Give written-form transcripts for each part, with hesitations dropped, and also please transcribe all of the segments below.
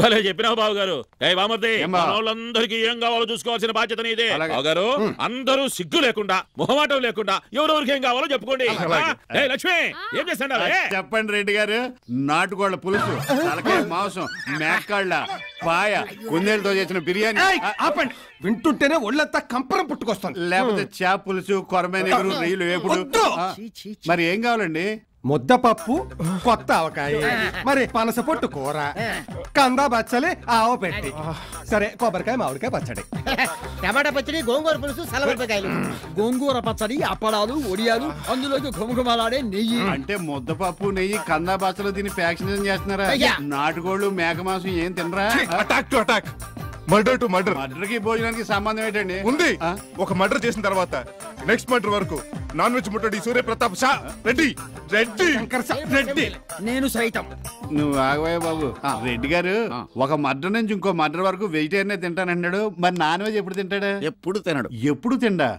భలే చెప్పినావు బాబు గారు. ఏ బామర్ది, వాళ్ళందరికీ ఏం కావాలో చూసుకోవాల్సిన బాధ్యత నీదే. బావగారు అందరూ సిగ్గు లేకుండా మొహమాటం లేకుండా ఎవరెవరికి ఏం కావాలో చెప్పుకోండి. లక్ష్మి ఏం చేస్తాడా? చెప్పండి రెడ్డి గారు. నాటుకోళ్ల పులుసు, తలకాయ మాంసం, మేకాళ్ళ పాయ, కుందేలతో చేసిన బిర్యానీ. ఆపండి, వింటుంటేనే ఒళ్ళంతా కంపరం పుట్టుకొస్తుంది. లేకపోతే చేప పులుసు, కొరమేని రొయ్యలు వేపుడు. మరి ఏం కావాలండి? ముద్దపప్పు, కొత్త ఆవకాయ, మరి పనస పొట్టు కూర, కందా బచ్చలి, ఆవ పెట్టి, సరే కొబ్బరికాయ మామిడికాయ పచ్చడి, టమాటా పచ్చడి, గోంగూర పులుసు, సలవరకాయలు, గోంగూర పచ్చడి, అప్పడాలు, ఒడియాలు, అందులోకి ఘుమఘుమలాడే నెయ్యి. అంటే ముద్దపప్పు, నెయ్యి, కందా బచ్చలు దీన్ని ప్యాక్షన్ చేస్తున్నారా? నాటుకోళ్ళు, మేక మాంసం ఏం తినరా? Attack to attack, murder to murder. Murder కి భోజనానికి సంబంధం ఏంటండి? ఉంది. ఒక మర్డర్ చేసిన తర్వాత నెక్స్ట్ మర్డర్ వరకు నాన్ వెజ్ ముట్టడి సూర్యప్రతాప్ షా రెడ్డి. రెడ్డి రెడ్డి నేను సైతం. నువ్వు ఆగవయ్య బాబు. రెడ్డి గారు ఒక మర్డర్ నుంచి ఇంకో మర్డర్ వరకు వెజిటేరియన్ తింటానన్నాడు. మరి నాన్ వెజ్ ఎప్పుడు తింటాడు? ఎప్పుడు తినడు. ఎప్పుడు తిండా?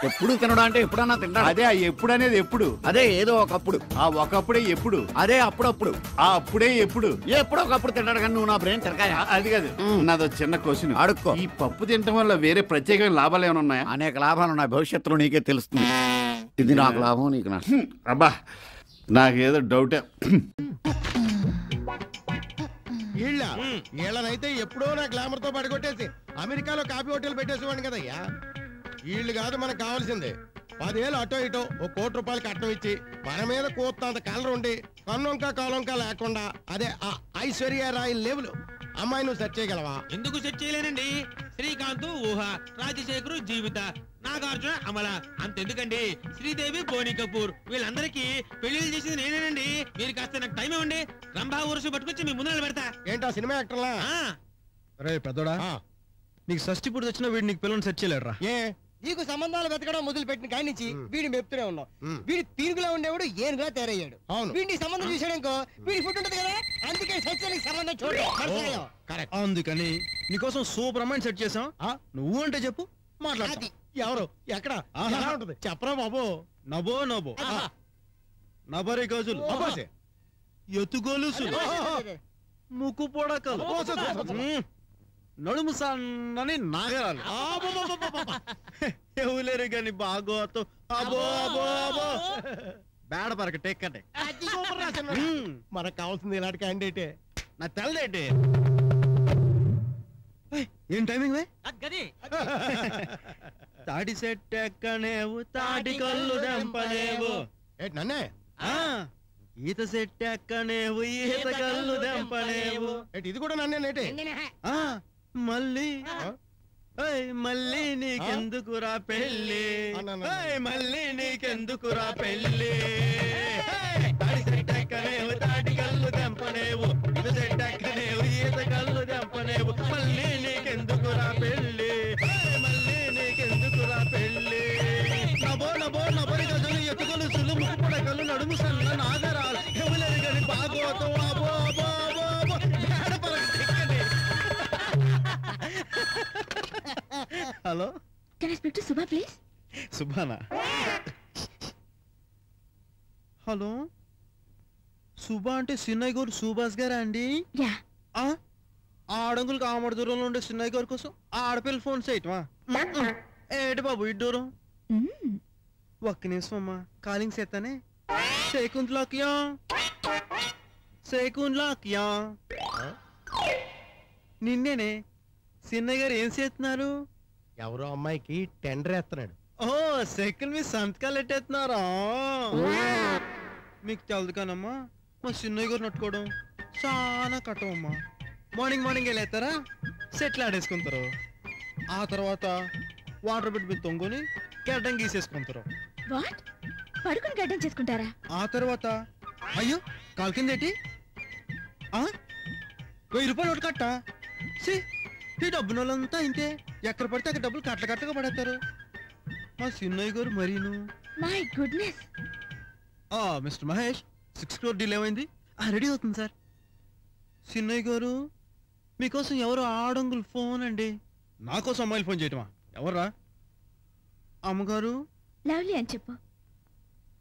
ఎప్పుడు తినడా అంటే ఎప్పుడన్నా తింటాడు. అదే ఆ ఎప్పుడు అనేది ఎప్పుడు? అదే ఏదో ఒకప్పుడు. ఆ ఒకప్పుడే ఎప్పుడు? అదే అప్పుడప్పుడు. ఆ అప్పుడే ఎప్పుడు? ఎప్పుడో ఒకప్పుడు తింటాడు. కానీ నువ్వు నా బ్రెయిన్ తిరగాయ. అది కాదు, నాదో చిన్న క్వశ్చన్. అడుక్కో. ఈ పప్పు తినటం వల్ల వేరే ప్రత్యేకమైన లాభాలు ఏమైనా ఉన్నాయా? అనేక లాభాలు ఉన్నాయి. భవిష్యత్తులో నీకే తెలుస్తుంది. ఇది నాకు లాభం, నీకు నష్టం. అబ్బా నాకేదో డౌటే. వీళ్ళనైతే ఎప్పుడో నా గ్లామర్ తో పడగొట్టేసి అమెరికాలో కాఫీ హోటల్ పెట్టేసేవాడిని కదయ్యా. వీళ్ళు కాదు మనకు కావాల్సిందే. 10 ఏళ్ళు అటో ఇటో ఒక ₹1 కోటి కట్టం ఇచ్చి మన మీద కోత్తంత కలర్ ఉండి కన్నొంక కాలంక లేకుండా అదే ఆ ఐశ్వర్య రాయ్ లెవెల్ అమ్మాయి నువ్వు సెట్ చేయగలవా? ఎందుకు సెట్ చేయలేనండి? శ్రీకాంత్, ఊహ, రాజశేఖరు, జీవిత, నాగార్జున, అమల. అంతెందుకండి, శ్రీదేవి, బోని కపూర్ వీళ్ళందరికీ పెళ్లిళ్ళు చేసింది నేనేనండి. మీరు కాస్త నాకు టైం ఇవ్వండి. రంభా ఊరుసు పట్టుకొచ్చి మీ ముందు పెడతా. ఏంటో సినిమా యాక్టర్లా? రే పెద్దోడా, నీకు షష్టి పుట్టి వచ్చినా వీడు నీకు పిల్లల్ని సెట్ చేయలేరా? ఏ నీకు సంబంధాలు వెతకడం మొదలు పెట్టిన కాడి నుంచి వీడిని మెప్తూనే ఉన్నావు. వీడి తీరుగులా ఉండేవాడు ఏనుగా తయారయ్యాడు. వీడిని సంబంధం చూసాడు ఇంకో వీడి ఫుడ్ ఉంటది కదా, అందుకే సత్యానికి సంబంధం చూడండి. అందుకని నీకోసం సూపర్ అమ్మాయిని సెట్ చేసాం. నువ్వు అంటే చెప్పు, మాట్లాడు. ఎవరు, ఎక్కడ, ఉంటది చెప్పరా బాబు? నబో నబో, నబరి గాజులు, ఎత్తుగోలుసులు, ముక్కు పొడకలు, నడుము సన్నని నాగరాలు. ఎవలేరు గాని బాగోతో అబో అబో అబో బేడ పరక టెక్కటే. మనకు కావాల్సింది ఇలాంటి క్యాండిడేటే. నా తెల్లదేంటి? ఏం టైమింగ్ తాటి సెట్ ఎక్కనేవు, తాటి కళ్ళు దెంపనేవు. నన్నే ఈత సెట్ ఎక్కనేవు, ఈత కళ్ళు దెంపనేవు. ఇది కూడా నన్నే నేటే. మళ్ళీ మళ్ళీ నీకెందుకురా పెళ్ళి, మళ్ళీ నీకెందుకురా పెళ్ళి. తాడి సెట్ ఎక్కనేవు, తాటి కళ్ళు దెంపనేవు, ఈత సెట్ ఎక్కనేవు, ఈత కళ్ళు దెంపనేవు. మళ్ళీ నీకెందుకురా పెళ్ళి, మళ్ళీ నీకెందుకురా పెళ్ళి. నబో నబో నబరి గజలు, ఎత్తుగొలుసులు, ముక్కు పొడకలు, నడుము సన్న నాగరాలు. ఎవలేరు గని బాగోతం అబో అబో అబో అబో బేడ పరక టెక్కటే. Hello, can I speak to Subha please? సుభానా? హలో, సుభా అంటే సిన్నయ్య గారు సుభాష్ గారా అండి? ఆ ఆడంగులు కామడి దూరంలో ఉండే సిన్నయ్య గారి కోసం ఆడపిల్ల ఫోన్ చేయటమా? ఏటి బాబు ఈ దూరం? ఒక్క నిమిషం అమ్మా, కాలింగ్ చేస్తానే. శకుంతలాక్యా, శకుంతలాక్యా. నిన్నేనే. సిన్నయ్య గారు ఏం చేస్తున్నారు? ఎవరో అమ్మాయికి టెండర్ వేస్తున్నాడు. ఓ సెకండ్ మీ సంతకాలు ఎట్టేస్తున్నారా? మీకు తెలదు కానమ్మా, మా సిన్నయ్య గారు నట్టుకోవడం చాలా కట్టమమ్మా. మార్నింగ్ మార్నింగ్ వెళ్ళేస్తారా, సెట్లు ఆడేసుకుంటారు. ఆ తర్వాత వాటర్ బిడ్ మీద తొంగుని గడ్డం గీసేసుకుంటారు. పడుకుని గడ్డం చేసుకుంటారా? ఆ తర్వాత అయ్యో కాలు కిందేటి, 1000 రూపాయలు ఒకటి కట్ట. ఈ డబ్బున వాళ్ళంతా ఇంతే, ఎక్కడ పడితే అక్కడ డబ్బులు కట్ల కట్టగా పడేస్తారు. మా సిన్నయ్య గారు మరీను. My goodness. Mister Mahesh, 6 crore deal ఏమైంది? రెడీ అవుతుంది సార్. సిన్నయ్య గారు మీకోసం ఎవరో ఆడంగులు ఫోన్ అండి. నా కోసం అమ్మాయిలు ఫోన్ చేయటమా? ఎవర్రా? అమ్మగారు లవ్లీ అని చెప్పు.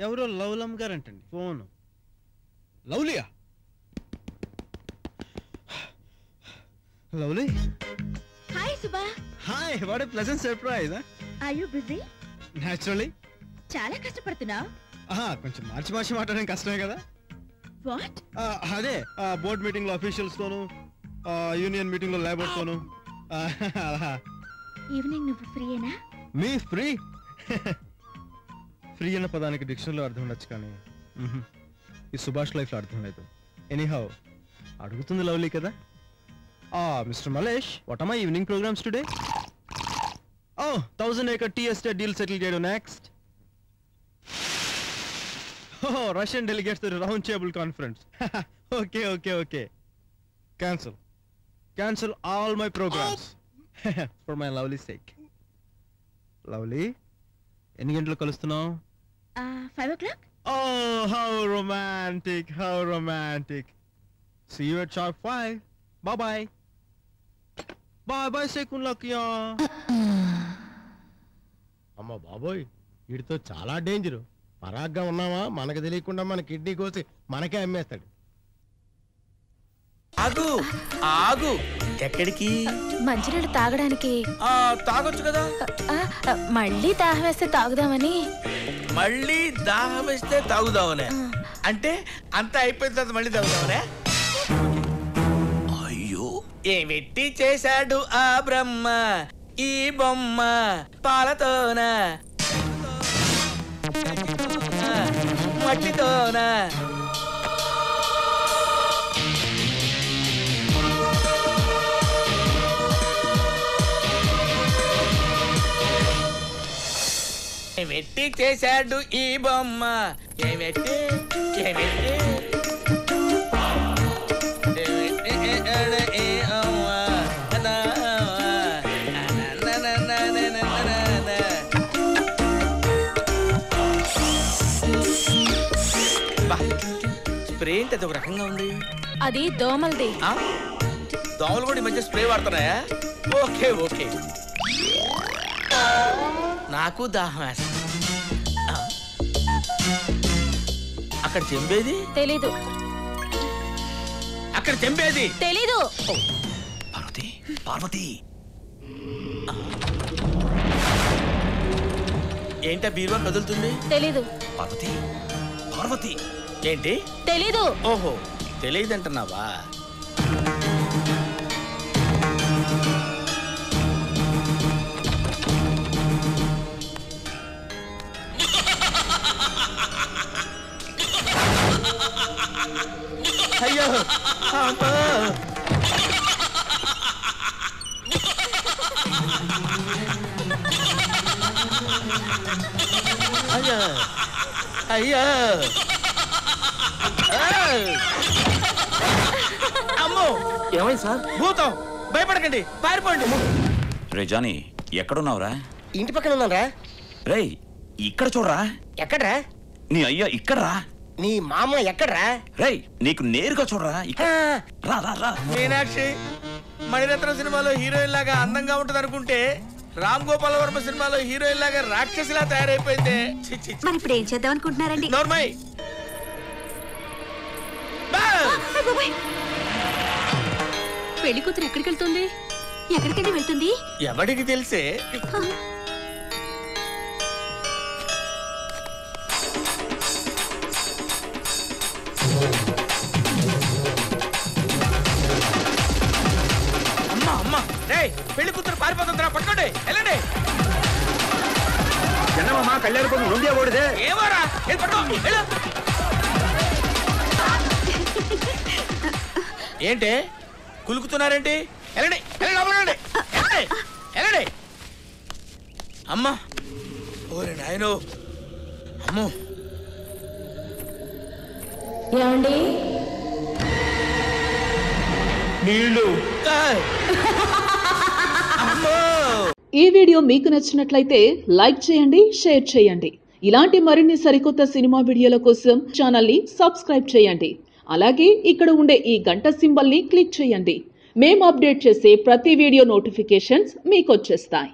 ఎవరో లవ్లమ్ గారు అంటండి ఫోన్. లవ్లీయా? Lovely. Hi Suba. Hi, what a pleasant surprise. Are you busy? Naturally. చాలా కష్టపడుతున్నావు. కొంచెం మార్చి మాట్లాడడం కష్టమే కదా. వాట్? అదే బోర్డ్ మీటింగ్ లో అఫీషియల్స్ తోను, యూనియన్ మీటింగ్ లో లేబర్ తోను. ఈవినింగ్ నువ్వు ఫ్రీయేనా? మీ ఫ్రీ? ఫ్రీ అన్న పదానికి డిక్షనరీలో అర్థం ఉండొచ్చు, కానీ ఈ సుభాష్ లైఫ్ లో అర్థం లేదు. ఎనీహౌ అడుగుతుంది లవ్లీ కదా. Mister Malesh, what are my evening programmes today? 1000 acre tea estate deal settle చేయడం next. Russian delegates to round table conference. Okay. Cancel all my programs for my lovely sake. Lovely, ఎన్ని గంటలకు కలుస్తున్నావు? 5 o'clock. Oh, how romantic. See you at sharp 5. Bye. Sekun lakiya. అమ్మ బాబోయ్, వీడితో చాలా danger. పరాగ్గా ఉన్నావా, మనకు తెలియకుండా మన కిడ్నీ కోసి మనకే అమ్మేస్తాడు. ఆగు. ఎక్కడికి? మంచినీళ్ళు తాగడానికి. తాగొచ్చు కదా. మళ్ళీ దాహం వేస్తే తాగుదామని. మళ్ళీ దాహం వేస్తే తాగుదామనే? అంటే అంతా అయిపోయిన తర్వాత మళ్ళీ తాగుదామనే? అయ్యో, ఏమిటి చేశాడు ఆ బ్రహ్మ ఈ బొమ్మ పాలతోన మట్టితోన? ఏమిటి చేశాడు ఈ బొమ్మ? ఏమిటి స్ప్రే ఏంటి అది ఒక రకంగా ఉంది? అది దోమలది. దోమలు కూడా ఈ మధ్య స్ప్రే వాడుతున్నాయా? ఓకే. నాకు దాహం వేస్తా. అక్కడ చెంబేది? తెలీదు. అక్కడ చెంబేది? తెలీదు. పార్వతి ఏంటా బీరువా కదులుతుంది? తెలీదు. పార్వతి ఏంటి? తెలీదు. ఓహో, తెలియదంటున్నావా? అయ్యో అయ్యో అమ్మో, ఏమైంది సార్? భూతం, భయపడకండి, పారిపోండి. రే జానీ, ఎక్కడున్నావురా? ఇంటి పక్కన ఉన్నారా? రే ఇక్కడ చూడరా. ఎక్కడ్రా? నీ అయ్యా ఇక్కడ్రా. నీ మామ ఎక్కడ్రా? రే నీకు నేరుగా చూడరా. రా. మీనాక్షి మణిరత్నం సినిమాలో హీరోయిన్ లాగా అందంగా ఉంటది అనుకుంటే రామ్ గోపాల్ వర్మ సినిమాలో హీరోయిన్ లాగా రాక్షసిలా తయారైపోయింది. మరి ఇప్పుడు ఏం చేద్దాం అనుకుంటున్నారండి? నోర్మై. పెళ్లి కూతురు ఎక్కడికి వెళ్తుంది? ఎక్కడికైనా వెళ్తుంది? ఎవడికి తెలిసే? అమ్మా రే, పెళ్లి కూతురు పారిపోతుందిరా, పట్టుకోండి, వెళ్ళండి. என்னமாமா கல்யாணம் பொண்ணு நொண்டியா ஓடுது? ఏమోరా, పట్టుకో, వెళ్ళు. ఏంటి కులుకుతున్నారేంటి? వెళ్ళండి. అమ్మా, ఓరే నాయనో, అమ్మో. ఏమండి? నీళ్ళు. ఈ వీడియో మీకు నచ్చినట్లయితే లైక్ చేయండి, షేర్ చేయండి. ఇలాంటి మరిన్ని సరికొత్త సినిమా వీడియోల కోసం ఛానల్ని సబ్స్క్రైబ్ చేయండి. అలాగే ఇక్కడ ఉండే ఈ గంట సింబల్ని క్లిక్ చేయండి. మేము అప్డేట్ చేసే ప్రతి వీడియో నోటిఫికేషన్స్ మీకు వచ్చేస్తాయి.